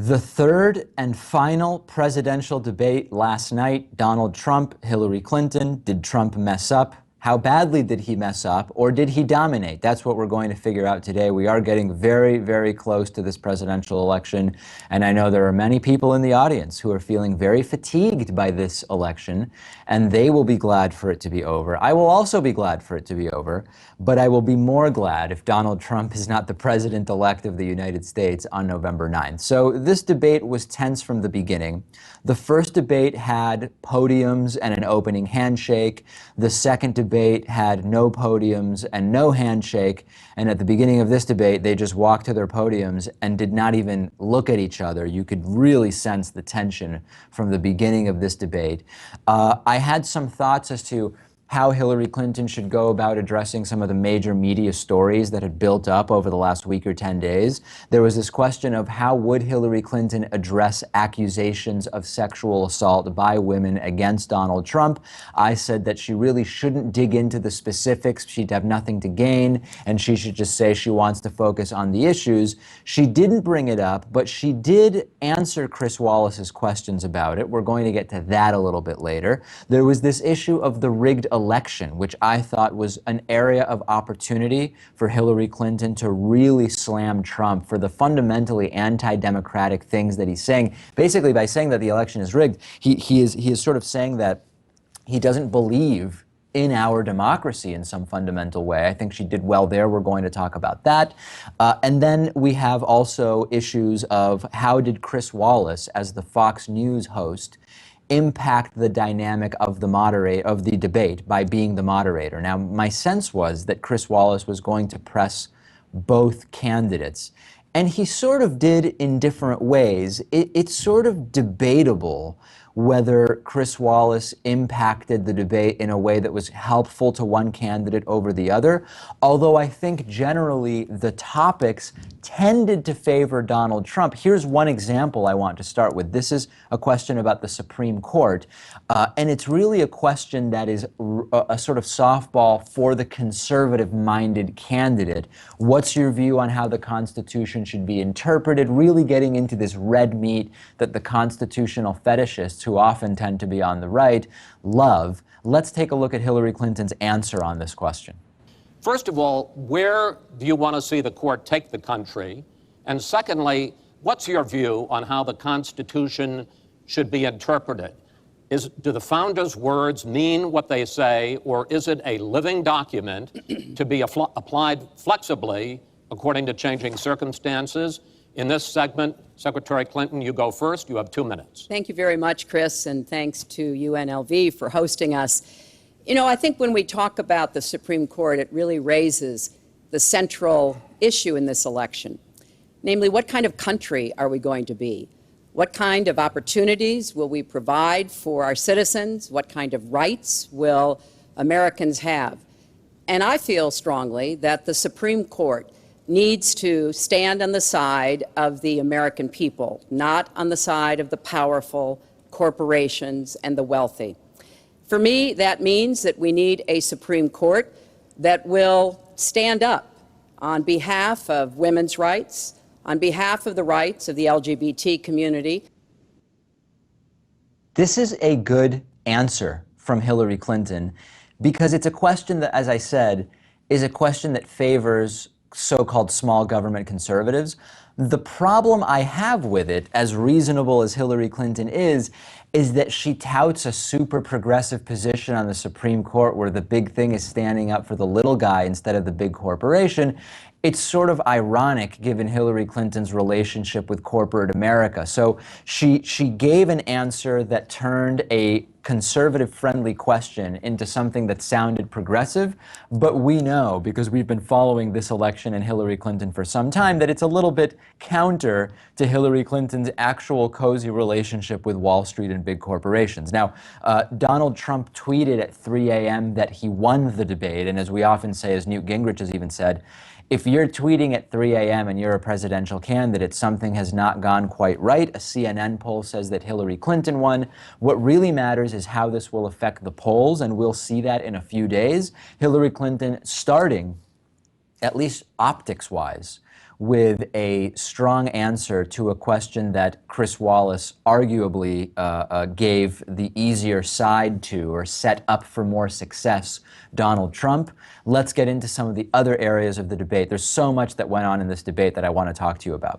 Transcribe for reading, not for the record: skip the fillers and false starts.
The third and final presidential debate last night, Donald Trump, Hillary Clinton. Did Trump mess up? How badly did he mess up, or did he dominate? That's what we're going to figure out today. We are getting very, very close to this presidential election, and I know there are many people in the audience who are feeling very fatigued by this election, and they will be glad for it to be over. I will also be glad for it to be over, but I will be more glad if Donald Trump is not the president-elect of the United States on November 9th. So this debate was tense from the beginning. The first debate had podiums and an opening handshake. The second debate had no podiums and no handshake. And at the beginning of this debate, they just walked to their podiums and did not even look at each other. You could really sense the tension from the beginning of this debate. I had some thoughts as to how Hillary Clinton should go about addressing some of the major media stories that had built up over the last week or 10 days. There was this question of how would Hillary Clinton address accusations of sexual assault by women against Donald Trump. I said that she really shouldn't dig into the specifics. She'd have nothing to gain, and she should just say she wants to focus on the issues. She didn't bring it up, but she did answer Chris Wallace's questions about it. We're going to get to that a little bit later. There was this issue of the rigged election, which I thought was an area of opportunity for Hillary Clinton to really slam Trump for the fundamentally anti-democratic things that he's saying. Basically, by saying that the election is rigged, he is sort of saying that he doesn't believe in our democracy in some fundamental way. I think she did well there. We're going to talk about that. And then we have also issues of how did Chris Wallace, as the Fox News host, impact the dynamic of the debate by being the moderator. Now, my sense was that Chris Wallace was going to press both candidates, and he sort of did in different ways. It's sort of debatable whether Chris Wallace impacted the debate in a way that was helpful to one candidate over the other, although I think generally the topics tended to favor Donald Trump. Here's one example I want to start with. This is a question about the Supreme Court, and it's really a question that is a sort of softball for the conservative-minded candidate. What's your view on how the Constitution should be interpreted? Really getting into this red meat that the constitutional fetishists, who often tend to be on the right, love. Let's take a look at Hillary Clinton's answer on this question. First of all, where do you want to see the court take the country? And secondly, what's your view on how the Constitution should be interpreted? Do the founders' words mean what they say, or is it a living document to be applied flexibly according to changing circumstances? In this segment, Secretary Clinton, you go first. You have 2 minutes. Thank you very much, Chris, and thanks to UNLV for hosting us. You know, I think when we talk about the Supreme Court, it really raises the central issue in this election, namely, what kind of country are we going to be? What kind of opportunities will we provide for our citizens? What kind of rights will Americans have? And I feel strongly that the Supreme Court needs to stand on the side of the American people, not on the side of the powerful corporations and the wealthy. For me, that means that we need a Supreme Court that will stand up on behalf of women's rights, on behalf of the rights of the LGBT community. This is a good answer from Hillary Clinton because it's a question that, as I said, is a question that favors so-called small government conservatives. The problem I have with it, as reasonable as Hillary Clinton is that she touts a super progressive position on the Supreme Court where the big thing is standing up for the little guy instead of the big corporation. It's sort of ironic given Hillary Clinton's relationship with corporate America. So she gave an answer that turned a conservative-friendly question into something that sounded progressive, but we know, because we've been following this election and Hillary Clinton for some time, that it's a little bit counter to Hillary Clinton's actual cozy relationship with Wall Street and big corporations. Now, Donald Trump tweeted at 3 a.m. that he won the debate, and as we often say, as Newt Gingrich has even said, if you're tweeting at 3 a.m. and you're a presidential candidate, something has not gone quite right. A CNN poll says that Hillary Clinton won. What really matters is how this will affect the polls, and we'll see that in a few days. Hillary Clinton starting, at least optics-wise, with a strong answer to a question that Chris Wallace arguably gave the easier side to, or set up for more success, Donald Trump. Let's get into some of the other areas of the debate. There's so much that went on in this debate that I want to talk to you about.